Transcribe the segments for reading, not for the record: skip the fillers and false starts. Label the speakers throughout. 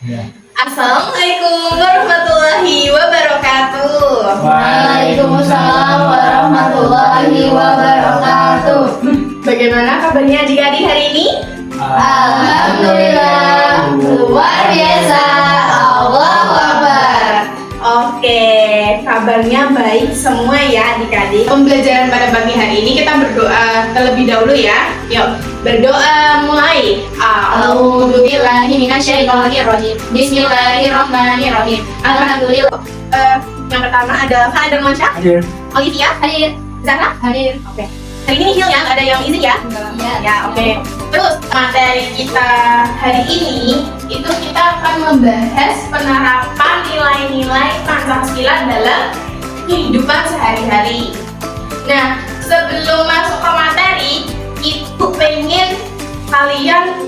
Speaker 1: Ya.
Speaker 2: Assalamualaikum warahmatullahi wabarakatuh.
Speaker 3: Waalaikumsalam warahmatullahi wabarakatuh.
Speaker 2: Bagaimana kabarnya adik-adik hari ini?
Speaker 3: Alhamdulillah, luar biasa. Allahu Akbar.
Speaker 2: Oke, kabarnya baik semua ya adik-adik. Pembelajaran pada pagi hari ini kita berdoa terlebih dahulu ya. Yuk, berdoa mulai.
Speaker 3: A'udzubillahi minasyaitonirrajim. Bismillahirrahmanirrahim. Alhamdulillah.
Speaker 2: Yang pertama ada Fana Darmansyah,
Speaker 1: Hadir.
Speaker 2: Olivia,
Speaker 3: Hadir.
Speaker 2: Zahra.
Speaker 3: Hadir.
Speaker 2: Oke. Hari ini nihil ya, nggak ada yang izin ya? Ya, oke. Terus materi kita hari ini itu kita akan membahas penerapan nilai-nilai Pancasila dalam kehidupan sehari-hari. Nah, sebelum masuk ke materi, Ibu pengen kalian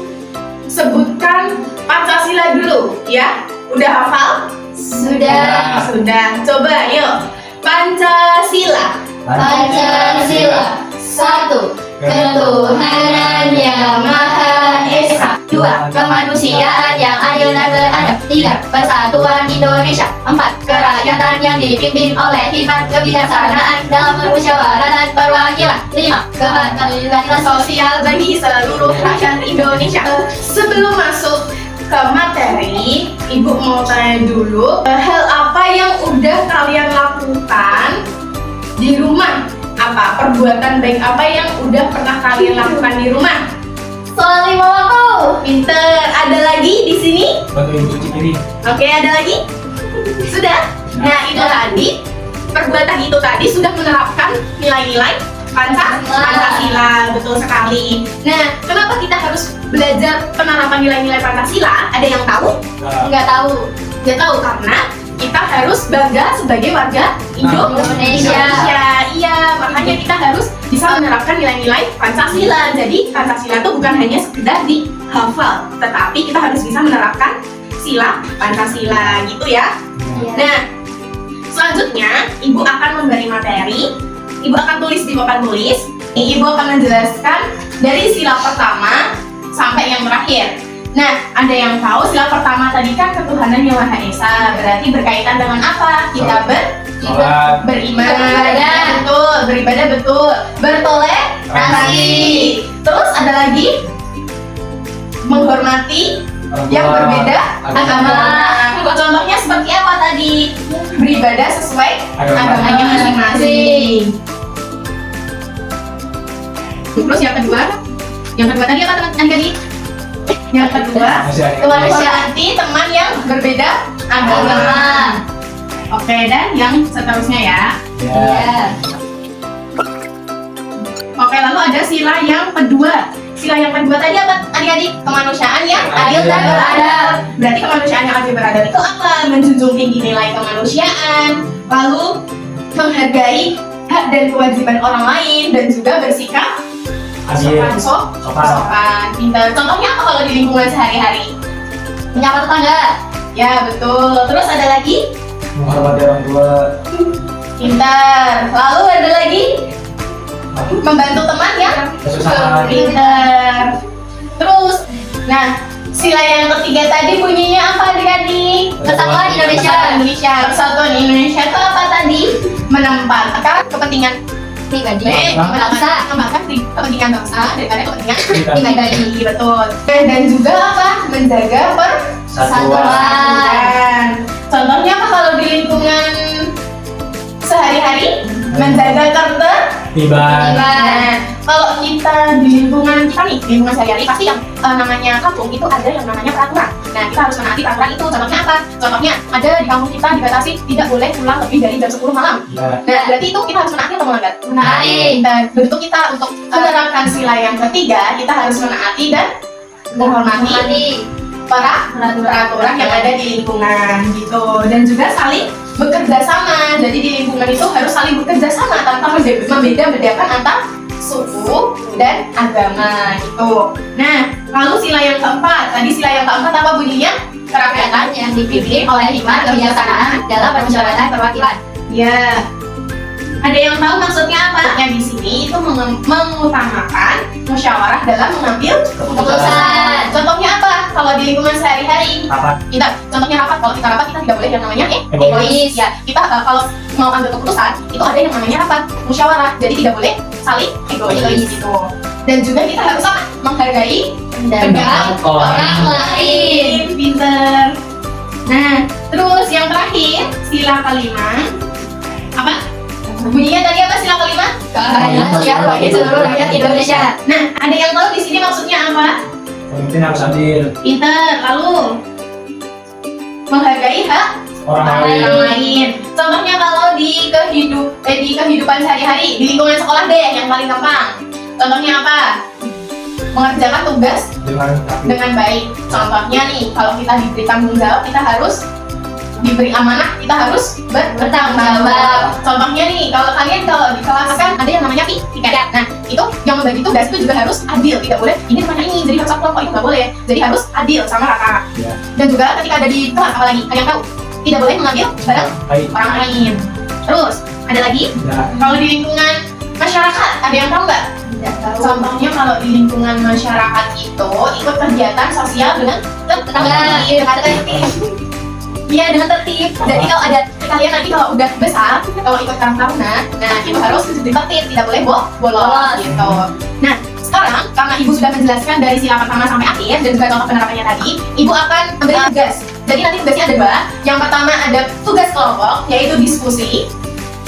Speaker 2: sebutkan Pancasila dulu, ya? Udah hafal?
Speaker 3: Sudah.
Speaker 2: Sudah. Coba yuk. Pancasila.
Speaker 3: Pancasila. 1. Ketuhanan yang Maha Esa. 2. Kemanusiaan yang adil dan beradab. 3. Persatuan Indonesia. 4. Kerakyatan yang dipimpin oleh hikmat kebijaksanaan dalam permusyawaratan perwakilan. 5. Keadilan
Speaker 2: Sosial bagi seluruh rakyat Indonesia. Sebelum masuk ke materi, Ibu mau tanya dulu, hal apa yang udah kalian lakukan di rumah? Apa perbuatan baik apa yang udah pernah kalian lakukan di rumah?
Speaker 3: Sholat 5 waktu.
Speaker 2: Pinter. Ada lagi di sini?
Speaker 1: Bantuin cuci piring.
Speaker 2: Oke, ada lagi? Sudah? Nah, itu tadi perbuatan itu tadi sudah menerapkan nilai-nilai Pancasila. Betul sekali. Nah, kenapa kita harus belajar penerapan nilai-nilai Pancasila? Ada yang tahu?
Speaker 3: Nggak tahu.
Speaker 2: Nggak tahu, karena kita harus bangga sebagai warga Indonesia. Iya, makanya kita harus bisa menerapkan nilai-nilai Pancasila. Jadi Pancasila itu bukan hanya sekedar dihafal, tetapi kita harus bisa menerapkan sila Pancasila gitu ya. Nah, selanjutnya Ibu akan memberi materi. Ibu akan tulis di papan tulis. Ibu akan menjelaskan dari sila pertama sampai yang terakhir. Nah, ada yang tahu sila pertama tadi kan ketuhanan yang Maha Esa. Berarti berkaitan dengan apa? Kita beriman.
Speaker 3: Beribadah.
Speaker 2: Betul, beribadah betul. Bertoleransi. Terus ada lagi menghormati yang berbeda agama. Contohnya seperti apa tadi? Beribadah sesuai agamanya masing-masing. Terus yang kedua tadi apa teman-teman tadi? Yang kedua, menghormati teman yang berbeda agama. Oke, dan yang seterusnya ya.
Speaker 1: Ya.
Speaker 2: Oke, lalu ada sila yang kedua. Sila yang kedua tadi apa? Adik-adik, kemanusiaan yang adil dan beradab. Berarti kemanusiaan yang adil dan beradab itu apa? Menjunjung tinggi nilai kemanusiaan, lalu menghargai hak dan kewajiban orang lain, dan juga bersikap sopan. Pintar. Contohnya apa kalau di lingkungan sehari-hari?
Speaker 3: Menyapa tetangga.
Speaker 2: Ya, betul. Terus ada lagi?
Speaker 1: Menghormati orang tua.
Speaker 2: Pintar. Lalu ada lagi? Membantu teman ya?
Speaker 1: Kesusahan.
Speaker 2: Pintar. Terus, nah, sila yang ketiga tadi bunyinya apa adik-adik?
Speaker 3: Persatuan Indonesia.
Speaker 2: Persatuan Indonesia itu apa tadi? Menempatkan kepentingan
Speaker 3: Pribadi.
Speaker 2: menempatkan kepentingan bangsa daripada kepentingan
Speaker 3: Pribadi.
Speaker 2: betul. Dan juga apa? Menjaga persatuan. Contohnya apa kalau di lingkungan sehari-hari? Menjaga
Speaker 1: Tiba.
Speaker 2: Nah, kalau kita di lingkungan kita nih, di lingkungan sehari-hari pasti yang namanya kampung itu ada yang namanya peraturan. Nah, kita harus menaati peraturan itu. Contohnya apa? Contohnya ada di kampung kita dibatasi tidak boleh pulang lebih dari jam 10 malam.
Speaker 1: Ya.
Speaker 2: Nah, berarti itu kita harus menaati atau melanggar?
Speaker 3: Menaati.
Speaker 2: Dan bentuk kita untuk menerapkan sila yang ketiga, kita harus menaati dan menghormati para peraturan yang ada di lingkungan gitu. Dan juga saling bekerja sama. Jadi di lingkungan itu harus saling bekerja sama tanpa membeda-bedakan antar suku dan agama gitu. Nah, lalu sila yang keempat. Tadi sila yang keempat apa bunyinya? Kerakyatan
Speaker 3: yang dipimpin oleh hikmat kebijaksanaan dalam permusyawaratan perwakilan.
Speaker 2: Ya. Ada yang tahu maksudnya apa? Maksudnya di sini itu mengutamakan musyawarah dalam mengambil keputusan. Contohnya apa? Kalau Kalau di lingkungan sehari-hari,
Speaker 1: Rapat.
Speaker 2: kita contohnya rapat. Kalau kita rapat, kita tidak boleh yang namanya
Speaker 1: Egois.
Speaker 2: egois. Ya, kita kalau mau ambil keputusan, itu ada yang namanya rapat, musyawarah. Jadi tidak boleh saling egois gitu. Dan juga kita harus apa? Menghargai pendapat orang lain. Pinter. Nah, terus yang terakhir, sila kelima. Apa? Bunyinya tadi apa sila kelima?
Speaker 3: Keadilan bagi seluruh rakyat Indonesia.
Speaker 2: Nah, ada yang tahu di sini maksudnya apa?
Speaker 1: Pemimpin harus adil.
Speaker 2: Pinter. Lalu menghargai hak
Speaker 1: Orang lain.
Speaker 2: orang lain. Contohnya kalau di kehidupan sehari-hari, di lingkungan sekolah deh yang paling gampang. Contohnya apa? Mengerjakan tugas dengan baik. Contohnya nih, kalau kita diberi tanggung jawab, kita harus diberi amanah, kita harus bertanggung jawab. Contohnya nih, kalau kalian kalau di kelas kan ada yang namanya piket. Nah, itu yang membagi tugas itu juga harus adil, tidak boleh ini temannya ini, jadi harus kelompok itu nggak boleh. Jadi harus adil sama rata.
Speaker 1: Ya.
Speaker 2: Dan juga ketika ada di kelas, apalagi ada yang tahu, tidak boleh mengambil barang
Speaker 1: Baik.
Speaker 2: orang lain. Terus ada lagi,
Speaker 1: Ya.
Speaker 2: kalau di lingkungan masyarakat, ada yang tahu nggak?
Speaker 3: Tidak tahu.
Speaker 2: Contohnya kalau di lingkungan masyarakat itu ikut kegiatan sosial dengan tertib. Iya, dengan tertib. Jadi kalau ada kalian nanti kalau udah besar, kalau ikut karang tahunan, nah itu harus tertib, tidak boleh bolos gitu. Nah, sekarang karena ibu sudah menjelaskan dari sila pertama sampai akhir dan juga contoh penerapannya tadi, ibu akan memberi tugas. Jadi nanti tugasnya ada dua. Yang pertama ada tugas kelompok, yaitu diskusi.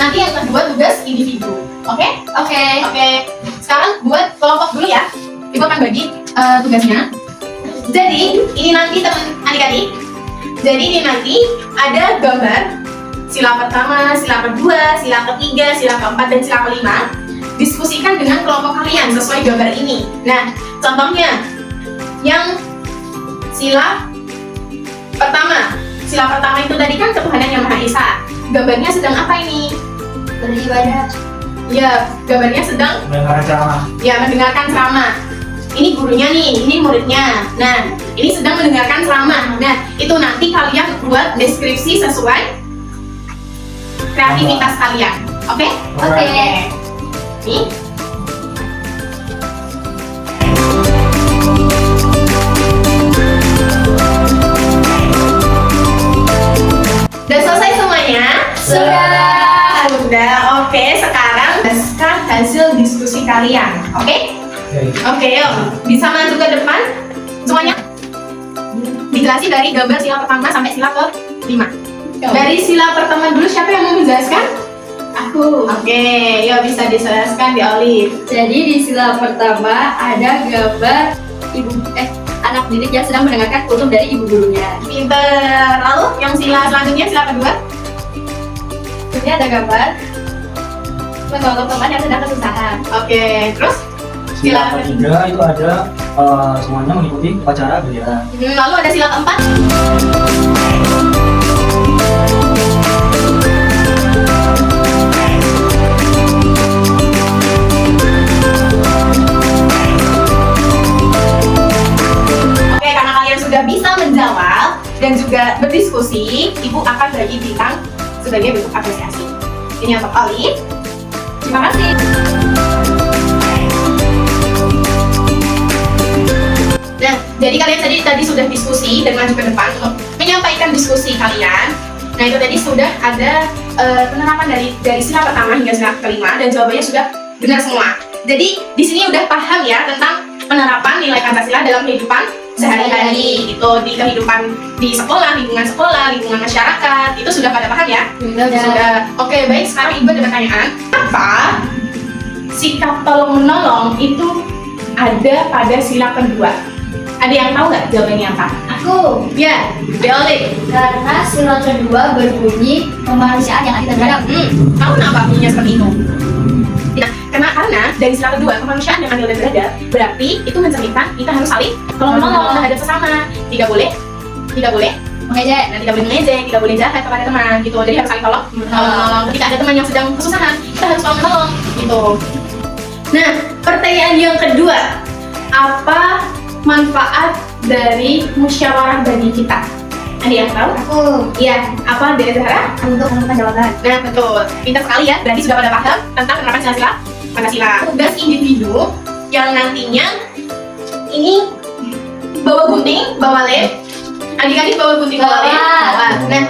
Speaker 2: Nanti yang kedua tugas individu. Oke? Oke. Sekarang buat kelompok dulu ya. Ibu akan bagi tugasnya. Jadi ini nanti teman adik-adik. Jadi ini nanti ada gambar sila pertama, sila kedua, sila ketiga, sila keempat, dan sila kelima. Diskusikan dengan kelompok kalian sesuai gambar ini. Nah, contohnya yang sila pertama. Sila pertama itu tadi kan ketuhanan yang Maha Esa. Gambarnya sedang apa ini?
Speaker 3: Beribadah.
Speaker 2: Ya, gambarnya sedang
Speaker 1: Mendengarkan ceramah.
Speaker 2: mendengarkan ceramah. Ini gurunya nih, ini muridnya. Nah, ini sedang mendengarkan ceramah. Nah, itu nanti kalian buat deskripsi sesuai kreativitas kalian. Oke?
Speaker 3: Oke.
Speaker 2: Nih. Udah selesai semuanya? Sudah. Oke, sekarang berdasarkan hasil diskusi kalian. Oke? Oke, yuk. Bisa maju ke depan. Semuanya dijelasin dari gambar sila pertama sampai sila ke-5. Dari sila pertama dulu, siapa yang mau menjelaskan?
Speaker 3: Aku.
Speaker 2: Oke, yuk bisa dijelaskan di Olive.
Speaker 3: Jadi di sila pertama ada gambar anak didik yang sedang mendengarkan kultum dari ibu gurunya.
Speaker 2: Pinter. Lalu yang sila selanjutnya, sila kedua.
Speaker 3: Ini ada gambar menolong teman yang sedang kesusahan.
Speaker 2: Oke, terus
Speaker 1: Sila ketiga itu ada semuanya mengikuti upacara bendera.
Speaker 2: lalu ada sila keempat. Oke, karena kalian sudah bisa menjawab dan juga berdiskusi, ibu akan bagi bintang sebagai bentuk apresiasi. Ini untuk Olive. Terima kasih. Nah, jadi kalian tadi sudah diskusi dan maju ke depan untuk menyampaikan diskusi kalian. Nah, itu tadi sudah ada penerapan dari sila pertama hingga sila kelima dan jawabannya sudah benar semua. Jadi di sini udah paham ya tentang penerapan nilai Pancasila dalam kehidupan sehari-hari, itu di kehidupan di sekolah, lingkungan masyarakat, itu sudah pada paham ya? Sudah. Oke, baik. Sekarang ibu ada pertanyaan. Apa sikap tolong menolong itu ada pada sila kedua? Ada yang tahu nggak jawabannya apa?
Speaker 3: Aku.
Speaker 2: Ya, Deolik.
Speaker 3: Karena sila kedua berbunyi kemanusiaan yang adil dan beradab.
Speaker 2: Tahu kenapa bunyinya seperti itu? Nah, karena dari sila kedua kemanusiaan yang adil dan beradab, berarti itu mencerminkan kita harus saling tolong menolong terhadap sesama. Tidak boleh
Speaker 3: Mengejek.
Speaker 2: Nah, tidak boleh mengejek, tidak boleh jahat kepada teman gitu. Jadi harus saling tolong menolong. Ketika ada teman yang sedang kesusahan, kita harus tolong menolong gitu. Nah, pertanyaan yang kedua, apa manfaat dari musyawarah bagi kita? Ada yang tahu?
Speaker 3: Aku.
Speaker 2: Iya, apa dari Zahra?
Speaker 3: Untuk menemukan jawaban.
Speaker 2: Nah, betul. Pintar sekali ya. Berarti sudah pada paham tentang penerapan sila-sila Pancasila. Tugas individu yang nantinya ini bawa gunting, bawa lem. Adik-adik bawa gunting, bawa lem. Bawa. Nah,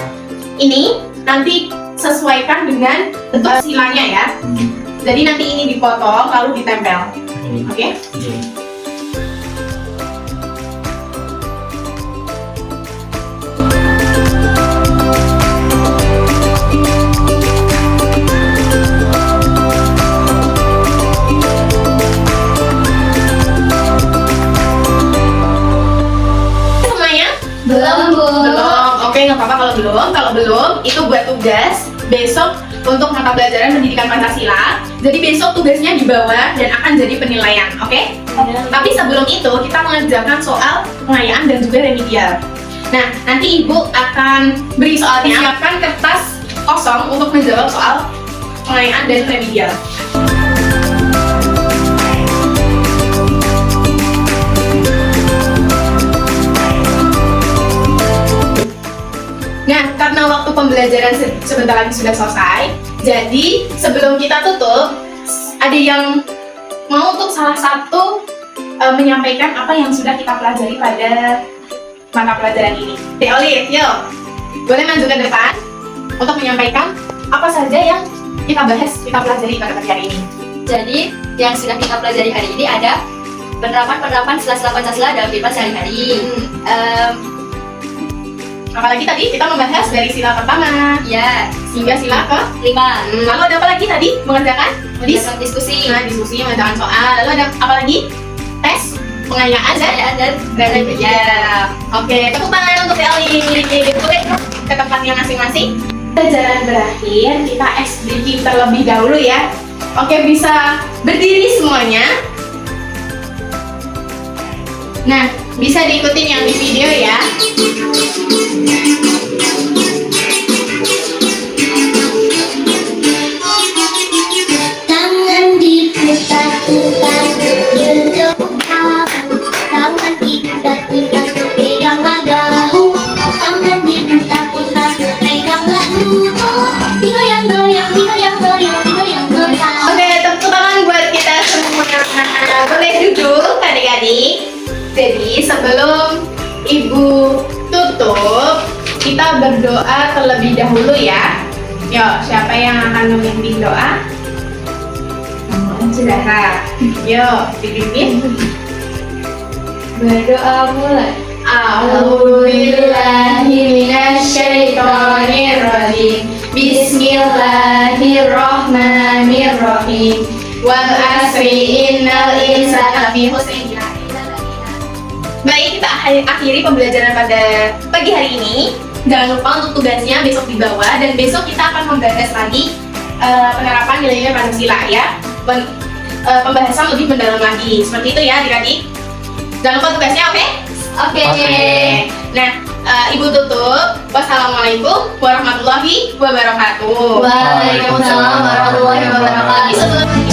Speaker 2: ini nanti sesuaikan dengan bentuk silanya ya. Jadi nanti ini dipotong lalu ditempel. Oke? Semuanya?
Speaker 3: Belum, Bu.
Speaker 2: Belum. Oke, nggak apa-apa kalau belum. Kalau belum, itu buat tugas besok untuk mata pelajaran pendidikan Pancasila. Jadi besok tugasnya di bawah dan akan jadi penilaian, oke? Tapi sebelum itu kita mengerjakan soal pengayaan dan juga remedial. Nah, nanti Ibu akan beri soalnya. Siapkan kertas kosong untuk menjawab soal pengayaan dan remedial. Nah, karena waktu pembelajaran sebentar lagi sudah selesai, jadi sebelum kita tutup, ada yang mau untuk salah satu menyampaikan apa yang sudah kita pelajari pada mata pelajaran ini. Teh Olive, yuk, boleh maju ke depan untuk menyampaikan apa saja yang kita bahas, kita pelajari pada pagi hari ini.
Speaker 3: Jadi, yang sudah kita pelajari hari ini ada penerapan sila-sila Pancasila dalam kehidupan sehari-hari.
Speaker 2: Apalagi tadi kita membahas dari sila pertama
Speaker 3: Ya,
Speaker 2: hingga sila ke
Speaker 3: 5.
Speaker 2: lalu ada apa lagi tadi? Mengerjakan
Speaker 3: Diskusi.
Speaker 2: Nah, diskusi, mengerjakan soal. Lalu ada apa lagi? Tes, pengayaan dan remedial. Oke, tepuk tangan untuk Eli. Boleh ke tempatnya masing-masing. Pelajaran berakhir, kita ice breaking terlebih dahulu ya. Oke, bisa berdiri semuanya. Nah, bisa diikutin yang di video ya.
Speaker 4: Tangan diputar-putar, junjung kamu. Tangan diputar-putar, pegang bahu. Tangan diputar-putar, pegang bahu. Digoyang-goyang, digoyang-goyang, digoyang-goyang.
Speaker 2: Oke, tepuk tangan buat kita semua. Boleh duduk adik-adik. Jadi sebelum Ibu tutup, kita berdoa terlebih dahulu ya. Yuk, siapa yang akan memimpin doa? Saudara. Yuk, dipimpin. Berdoa mulai. A'udzubillahiminasyaitonirrajim. Bismillahirrahmanirrahim. Wal asri innal insana lafi khusr. Baik, kita akhiri pembelajaran pada pagi hari ini. Jangan lupa untuk tugasnya besok di bawah, dan besok kita akan membahas lagi penerapan nilai-nilai Pancasila ya. Pembahasan lebih mendalam lagi. Seperti itu ya adik-adik. Jangan lupa tugasnya, oke?
Speaker 3: Oke.
Speaker 2: Nah, Ibu tutup. Wassalamualaikum warahmatullahi wabarakatuh.
Speaker 3: Waalaikumsalam warahmatullahi wabarakatuh.
Speaker 2: Sebelum